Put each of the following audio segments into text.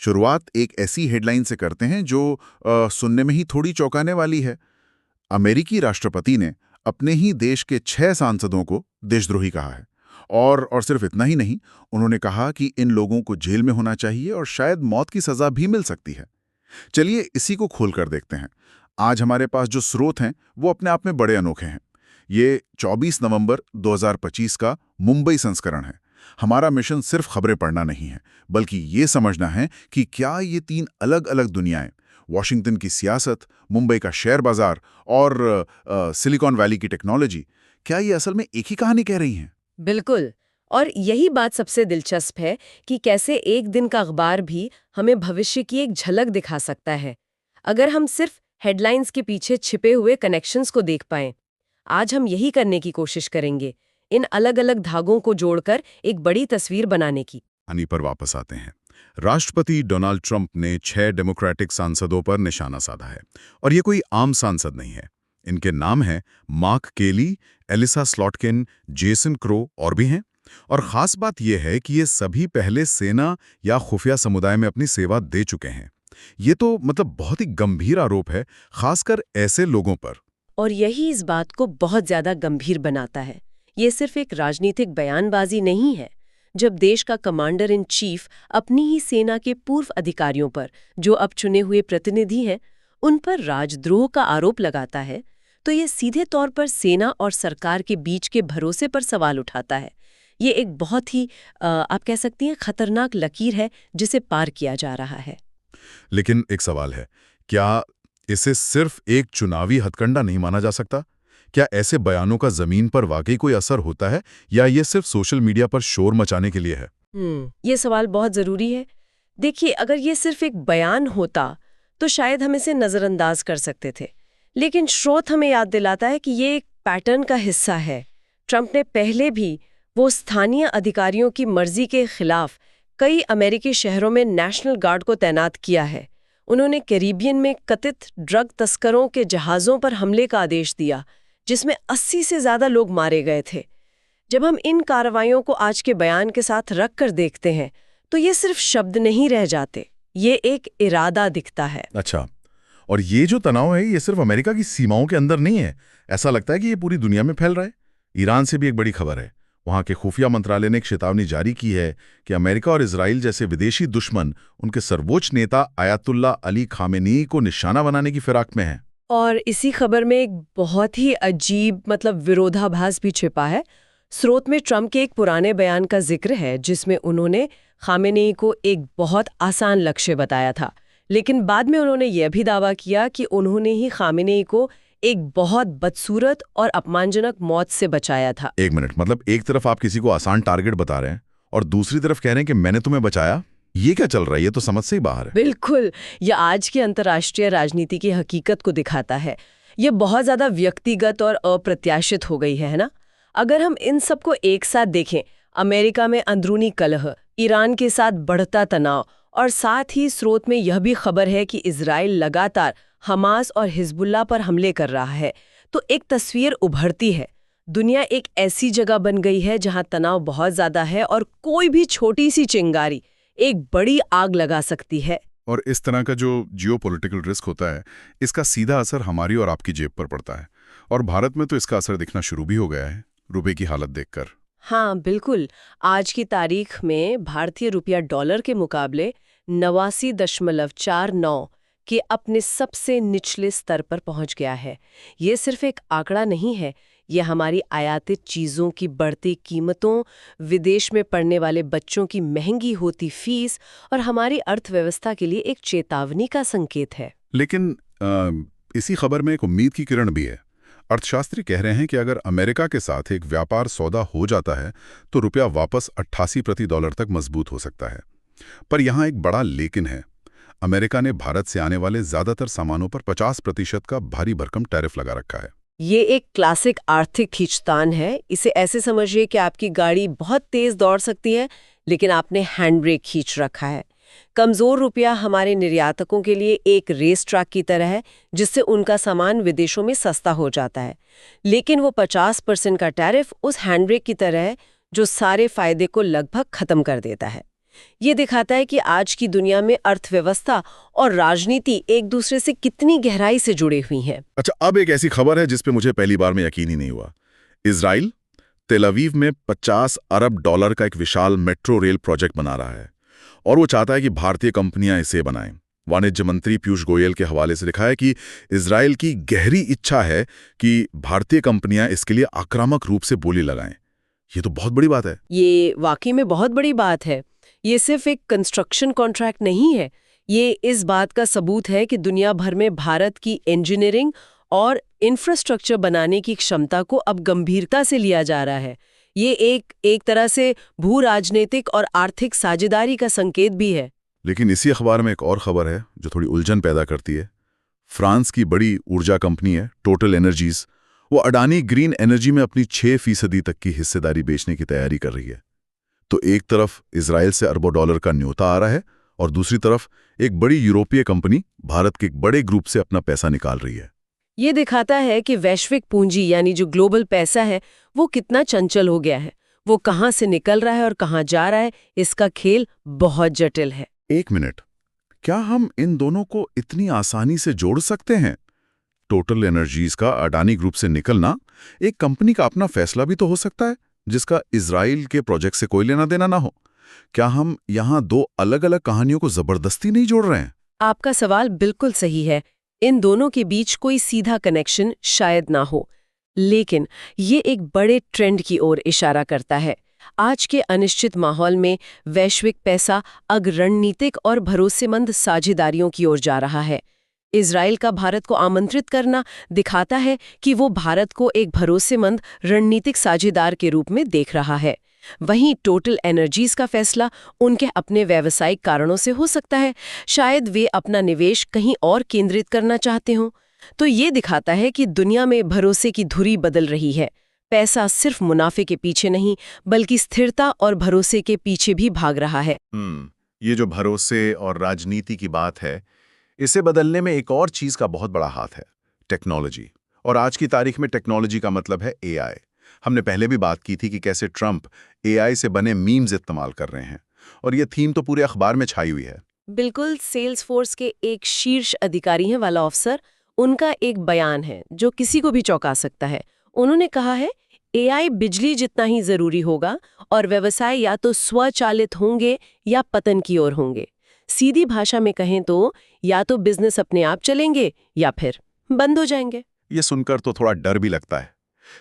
शुरुआत एक ऐसी हेडलाइन से करते हैं जो सुनने में ही थोड़ी चौंकाने वाली है। अमेरिकी राष्ट्रपति ने अपने ही देश के 6 सांसदों को देशद्रोही कहा है। और सिर्फ इतना ही नहीं, उन्होंने कहा कि इन लोगों को जेल में होना चाहिए और शायद मौत की सजा भी मिल सकती है। चलिए इसी को खोलकर देखते हैं। आज हमारे पास जो स्रोत हैं वो अपने आप में बड़े अनोखे हैं। ये 24 नवंबर 2025 का मुंबई संस्करण है। हमारा मिशन सिर्फ खबरें पढ़ना नहीं है, बल्कि ये समझना है कि क्या ये 3 अलग-अलग दुनियाएं, वॉशिंगटन की सियासत, मुंबई का शेयर बाजार और सिलिकॉन वैली की टेक्नोलॉजी, क्या ये असल में एक ही कहानी कह रही हैं? बिल्कुल। और यही बात सबसे दिलचस्प है कि कैसे एक दिन का अखबार भी हमें भविष्य की एक झलक दिखा सकता है, अगर हम सिर्फ हेडलाइंस के पीछे छिपे हुए कनेक्शंस को देख पाएं। आज हम यही करने की कोशिश करेंगे, इन अलग-अलग धागों को जोड़कर एक बड़ी तस्वीर बनाने की। कहानी पर वापस आते हैं। राष्ट्रपति डोनाल्ड ट्रंप ने 6 डेमोक्रेटिक सांसदों पर निशाना साधा है, और ये कोई आम सांसद नहीं है। इनके नाम हैं मार्क केली, एलिसा स्लॉटकिन, जेसन क्रो और भी हैं। और खास बात यह है कि ये सभी पहले सेना या खुफिया समुदाय में अपनी सेवा दे चुके हैं। ये तो मतलब बहुत ही गंभीर आरोप है, खासकर ऐसे लोगों पर। और यही इस बात को बहुत ज्यादा गंभीर बनाता है। ये सिर्फ एक राजनीतिक बयानबाजी नहीं है। जब देश का कमांडर इन चीफ अपनी ही सेना के पूर्व अधिकारियों पर, जो अब चुने हुए प्रतिनिधि हैं, उन पर राजद्रोह का आरोप लगाता है, तो ये सीधे तौर पर सेना और सरकार के बीच के भरोसे पर सवाल उठाता है। ये एक बहुत ही आप कह सकती हैं खतरनाक लकीर है जिसे पार किया जा रहा है। लेकिन एक सवाल है, क्या इसे सिर्फ एक चुनावी हथकंडा नहीं माना जा सकता? क्या ऐसे बयानों का जमीन पर वाकई कोई असर होता है, या ये सिर्फ सोशल मीडिया पर शोर मचाने के लिए है? ये सवाल बहुत जरूरी है। देखिए, अगर ये सिर्फ एक बयान होता तो शायद हम इसे नजरअंदाज कर सकते थे, लेकिन स्रोत हमें याद दिलाता है कि ये एक पैटर्न का हिस्सा है। ट्रंप ने पहले भी वो स्थानीय अधिकारियों की मर्जी के खिलाफ कई अमेरिकी शहरों में नेशनल गार्ड को तैनात किया है। उन्होंने कैरिबियन में कथित ड्रग तस्करों के जहाज़ों पर हमले का आदेश दिया, जिसमें 80 से ज़्यादा लोग मारे गए थे। जब हम इन कार्रवाइयों को आज के बयान के साथ रख कर देखते हैं, तो ये सिर्फ शब्द नहीं रह जाते, ये एक इरादा दिखता है। अच्छा, और ये जो तनाव है ये सिर्फ अमेरिका की सीमाओं के अंदर नहीं है। ऐसा लगता है कि ये पूरी दुनिया में फैल रहा है। ईरान से भी एक बड़ी खबर है। वहाँ के खुफिया मंत्रालय ने एक चेतावनी जारी की है कि अमेरिका और इजराइल जैसे विदेशी दुश्मन उनके सर्वोच्च नेता आयतुल्ला अली खामेनी को निशाना बनाने की फिराक में हैं। और इसी खबर में एक बहुत ही अजीब विरोधाभास भी छिपा है। स्रोत में ट्रंप के एक पुराने बयान का जिक्र है, जिसमें उन्होंने खामेनेई को एक बहुत आसान लक्ष्य बताया था, लेकिन बाद में उन्होंने यह भी दावा किया कि उन्होंने ही खामेनेई को एक बहुत बदसूरत और अपमानजनक मौत से बचाया था। एक मिनट, मतलब एक तरफ आप किसी को आसान टारगेट बता रहे हैं और दूसरी तरफ कह रहे हैं कि मैंने तुम्हें बचाया। ये क्या चल रहा है? ये तो समझ से ही बाहर है। बिल्कुल, यह आज की अंतर्राष्ट्रीय राजनीति की हकीकत को दिखाता है। ये बहुत ज्यादा व्यक्तिगत और अप्रत्याशित हो गई है ना? अगर हम इन सबको एक साथ देखें, अमेरिका में अंदरूनी कलह, ईरान के साथ बढ़ता तनाव, और साथ ही स्रोत में यह भी खबर है कि इजराइल लगातार हमास और हिजबुल्लाह पर हमले कर रहा है, तो एक तस्वीर उभरती है। दुनिया एक ऐसी जगह बन गई है जहां तनाव बहुत ज्यादा है और कोई भी छोटी सी चिंगारी एक बड़ी आग लगा सकती है। और इस तरह का जो जियोपॉलिटिकल रिस्क होता है, इसका सीधा असर हमारी और आपकी जेब पर पड़ता है। और भारत में तो इसका असर दिखना शुरू भी हो गया है, रुपए की हालत देखकर। हाँ बिल्कुल, आज की तारीख में भारतीय रुपया डॉलर के मुकाबले 89.49 के अपने सबसे निचले स्तर पर पहुंच गया है। ये सिर्फ एक आंकड़ा नहीं है, ये हमारी आयातित चीज़ों की बढ़ती कीमतों, विदेश में पढ़ने वाले बच्चों की महंगी होती फीस और हमारी अर्थव्यवस्था के लिए एक चेतावनी का संकेत है। लेकिन इसी खबर में एक उम्मीद की किरण भी है। अर्थशास्त्री कह रहे हैं कि अगर अमेरिका के साथ एक व्यापार सौदा हो जाता है तो रुपया वापस 88 प्रति डॉलर तक मजबूत हो सकता है। पर यहाँ एक बड़ा लेकिन है। अमेरिका ने भारत से आने वाले ज्यादातर सामानों पर 50% का भारी भरकम टैरिफ लगा रखा है। ये एक क्लासिक आर्थिक खींचतान है। इसे ऐसे समझिए कि आपकी गाड़ी बहुत तेज दौड़ सकती है, लेकिन आपने हैंड ब्रेक खींच रखा है। कमजोर रुपया हमारे निर्यातकों के लिए एक रेस ट्रैक की तरह है, जिससे उनका सामान विदेशों में सस्ता हो जाता है। लेकिन वो 50% का टैरिफ उस हैंड ब्रेक की तरह है, जो सारे फायदे को लगभग खत्म कर देता है। ये दिखाता है कि आज की दुनिया में अर्थव्यवस्था और राजनीति एक दूसरे से कितनी गहराई से जुड़ी हुई हैं। अच्छा, अब एक ऐसी खबर है जिस पे मुझे पहली बार में यकीन ही नहीं हुआ। इजराइल तेल अवीव में $50 अरब का एक विशाल मेट्रो रेल प्रोजेक्ट बना रहा है और वो चाहता है कि भारतीय कंपनियां इसे बनाएं। वाणिज्य मंत्री पीयूष गोयल के हवाले से लिखा है कि इजराइल की गहरी इच्छा है कि भारतीय कंपनियां इसके लिए आक्रामक रूप से बोली लगाएं। ये तो बहुत बड़ी बात है। ये वाकई में बहुत बड़ी बात है। ये सिर्फ एक कंस्ट्रक्शन कॉन्ट्रैक्ट नहीं है, ये इस बात का सबूत है कि दुनिया भर में भारत की इंजीनियरिंग और इंफ्रास्ट्रक्चर बनाने की क्षमता को अब गंभीरता से लिया जा रहा है। ये एक तरह से भू राजनीतिक और आर्थिक साझेदारी का संकेत भी है। लेकिन इसी अखबार में एक और खबर है जो थोड़ी उलझन पैदा करती है। फ्रांस की बड़ी ऊर्जा कंपनी है टोटल एनर्जीज, वो अडानी ग्रीन एनर्जी में अपनी 6% तक की हिस्सेदारी बेचने की तैयारी कर रही है। तो एक तरफ इजराइल से अरबों डॉलर का न्योता आ रहा है और दूसरी तरफ एक बड़ी यूरोपीय कंपनी भारत के एक बड़े ग्रुप से अपना पैसा निकाल रही है। ये दिखाता है कि वैश्विक पूंजी यानी जो ग्लोबल पैसा है वो कितना चंचल हो गया है। वो कहाँ से निकल रहा है और कहाँ जा रहा है, इसका खेल बहुत जटिल है। एक मिनट, क्या हम इन दोनों को इतनी आसानी से जोड़ सकते हैं? टोटल एनर्जीज का अडानी ग्रुप से निकलना एक कंपनी का अपना फैसला भी तो हो सकता है जिसका इजराइल के प्रोजेक्ट से कोई लेना देना ना हो। क्या हम यहाँ दो अलग अलग कहानियों को जबरदस्ती नहीं जोड़ रहे हैं? आपका सवाल बिल्कुल सही है। इन दोनों के बीच कोई सीधा कनेक्शन शायद ना हो, लेकिन ये एक बड़े ट्रेंड की ओर इशारा करता है। आज के अनिश्चित माहौल में वैश्विक पैसा अब रणनीतिक और भरोसेमंद साझेदारियों की ओर जा रहा है। इजराइल का भारत को आमंत्रित करना दिखाता है कि वो भारत को एक भरोसेमंद रणनीतिक साझेदार के रूप में देख रहा है। वहीं टोटल एनर्जीज का फैसला उनके अपने व्यावसायिक कारणों से हो सकता है, शायद वे अपना निवेश कहीं और केंद्रित करना चाहते हों। तो ये दिखाता है कि दुनिया में भरोसे की धुरी बदल रही है। पैसा सिर्फ मुनाफे के पीछे नहीं बल्कि स्थिरता और भरोसे के पीछे भी भाग रहा है। ये जो भरोसे और राजनीति की बात है, इसे बदलने में एक और चीज का बहुत बड़ा हाथ है, टेक्नोलॉजी। और आज की तारीख में टेक्नोलॉजी का मतलब है एआई। हमने पहले भी बात की थी कि कैसे ट्रंप एआई से बने मीम्स इस्तेमाल कर रहे हैं और ये थीम तो पूरे अखबार में छाई हुई है। बिल्कुल, सेल्सफोर्स के एक शीर्ष अधिकारी हैं वाला अफसर, उनका एक बयान है जो किसी को भी चौंका सकता है। उन्होंने कहा है एआई बिजली जितना ही जरूरी होगा और व्यवसाय या तो स्वचालित होंगे या पतन की ओर होंगे। सीधी भाषा में कहें तो या तो बिजनेस अपने आप चलेंगे या फिर बंद हो जाएंगे। ये सुनकर तो थोड़ा डर भी लगता है।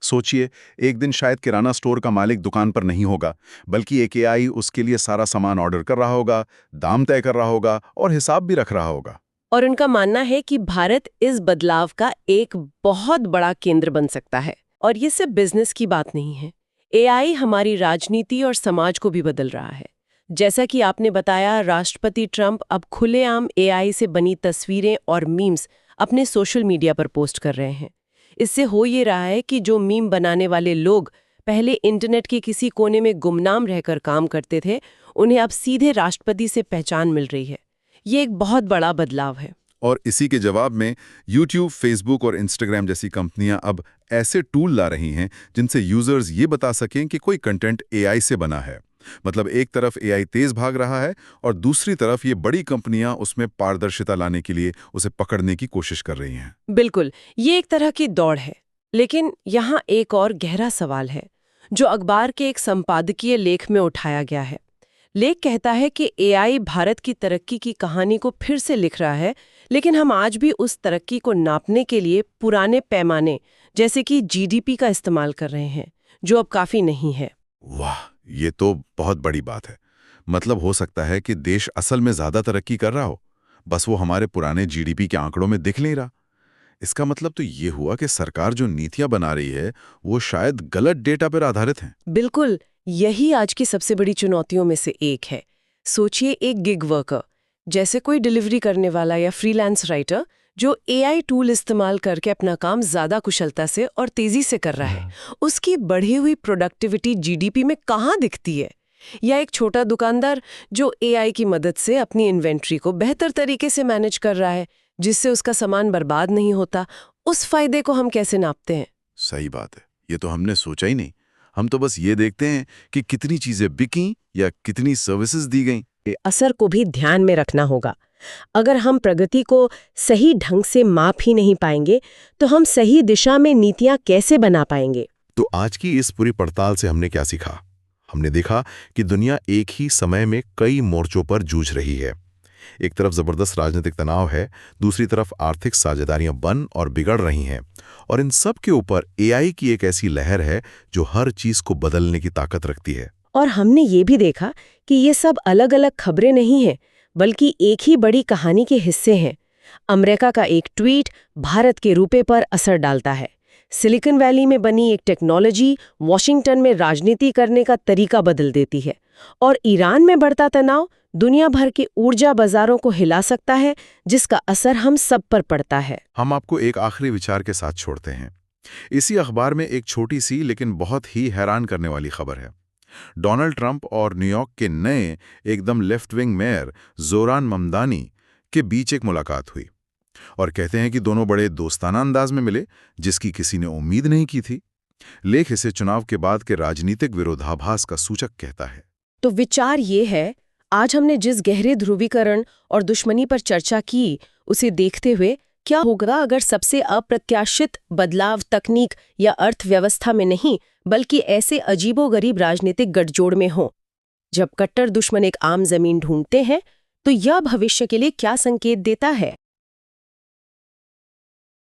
सोचिए, एक दिन शायद किराना स्टोर का मालिक दुकान पर नहीं होगा, बल्कि एक एआई उसके लिए सारा सामान ऑर्डर कर रहा होगा, दाम तय कर रहा होगा और हिसाब भी रख रहा होगा। और उनका मानना है कि भारत इस बदलाव का एक बहुत बड़ा केंद्र बन सकता है। और ये सिर्फ बिजनेस की बात नहीं है, एआई हमारी राजनीति और समाज को भी बदल रहा है। जैसा कि आपने बताया, राष्ट्रपति ट्रंप अब खुलेआम एआई से बनी तस्वीरें और मीम्स अपने सोशल मीडिया पर पोस्ट कर रहे हैं। इससे हो ये रहा है कि जो मीम बनाने वाले लोग पहले इंटरनेट के किसी कोने में गुमनाम रहकर काम करते थे, उन्हें अब सीधे राष्ट्रपति से पहचान मिल रही है। ये एक बहुत बड़ा बदलाव है। और इसी के जवाब में YouTube, Facebook और Instagram जैसी कंपनियां अब ऐसे टूल ला रही हैं जिनसे यूजर्स ये बता सकें कि कोई कंटेंट एआई से बना है। मतलब एक तरफ एआई तेज भाग रहा है और दूसरी तरफ ये बड़ी कंपनियां उसमें पारदर्शिता लाने के लिए उसे पकड़ने की कोशिश कर रही हैं। बिल्कुल, ये एक तरह की दौड़ है। लेकिन यहाँ एक और गहरा सवाल है जो अखबार के एक संपादकीय लेख में उठाया गया है। लेख कहता है कि एआई भारत की तरक्की की कहानी को फिर से लिख रहा है, लेकिन हम आज भी उस तरक्की को नापने के लिए पुराने पैमाने जैसे कि जीडीपी का इस्तेमाल कर रहे हैं, जो अब काफी नहीं है। वाह, ये तो बहुत बड़ी बात है। मतलब हो सकता है कि देश असल में ज्यादा तरक्की कर रहा हो, बस वो हमारे पुराने जीडीपी के आंकड़ों में दिख नहीं रहा। इसका मतलब तो ये हुआ कि सरकार जो नीतियां बना रही है वो शायद गलत डेटा पर आधारित हैं। बिल्कुल, यही आज की सबसे बड़ी चुनौतियों में से एक है। सोचिए, एक गिग वर्कर जैसे कोई डिलीवरी करने वाला या फ्रीलांस राइटर जो एआई टूल इस्तेमाल करके अपना काम ज्यादा कुशलता से और तेजी से कर रहा है, उसकी बढ़ी हुई प्रोडक्टिविटी जीडीपी में कहाँ दिखती है? या एक छोटा दुकानदार जो एआई की मदद से अपनी इन्वेंट्री को बेहतर तरीके से मैनेज कर रहा है, जिससे उसका सामान बर्बाद नहीं होता, उस फायदे को हम कैसे नापते हैं? सही बात है, ये तो हमने सोचा ही नहीं। हम तो बस ये देखते हैं कि कितनी चीजें बिकी या कितनी सर्विसेज दी गईं। असर को भी ध्यान में रखना होगा। अगर हम प्रगति को सही ढंग से माप ही नहीं पाएंगे तो हम सही दिशा में नीतियां कैसे बना पाएंगे? तो आज की इस पूरी पड़ताल से हमने क्या सीखा? हमने देखा कि दुनिया एक ही समय में कई मोर्चों पर जूझ रही है। एक तरफ जबरदस्त राजनीतिक तनाव है, दूसरी तरफ आर्थिक साझेदारियां बन और बिगड़ रही हैं, और इन सब के ऊपर एआई की एक ऐसी लहर है जो हर चीज को बदलने की ताकत रखती है। और हमने ये भी देखा कि ये सब अलग-अलग खबरें नहीं हैं, बल्कि एक ही बड़ी कहानी के हिस्से हैं। अमेरिका का एक ट्वीट भारत के रुपए पर असर डालता है। सिलिकॉन वैली में बनी एक टेक्नोलॉजी वॉशिंगटन में राजनीति करने का तरीका बदल देती है। और ईरान में बढ़ता तनाव दुनिया भर के ऊर्जा बाजारों को हिला सकता है, जिसका असर हम सब पर पड़ता है। हम आपको एक आखिरी विचार के साथ छोड़ते हैं। इसी अखबार में एक छोटी सी लेकिन बहुत ही हैरान करने वाली खबर है। डोनाल्ड ट्रंप और न्यूयॉर्क के नए एकदम लेफ्ट विंग मेयर जोरान ममदानी के बीच एक मुलाकात हुई, और कहते हैं कि दोनों बड़े दोस्ताना अंदाज में मिले, जिसकी किसी ने उम्मीद नहीं की थी। लेख इसे चुनाव के बाद के राजनीतिक विरोधाभास का सूचक कहता है। तो विचार ये है, आज हमने जिस गहरे ध्रुवीकरण और दुश्मनी पर चर्चा की, उसे देखते हुए क्या होगा अगर सबसे अप्रत्याशित बदलाव तकनीक या अर्थव्यवस्था में नहीं, बल्कि ऐसे अजीबोगरीब राजनीतिक गठजोड़ में हो? जब कट्टर दुश्मन एक आम जमीन ढूंढते हैं, तो यह भविष्य के लिए क्या संकेत देता है?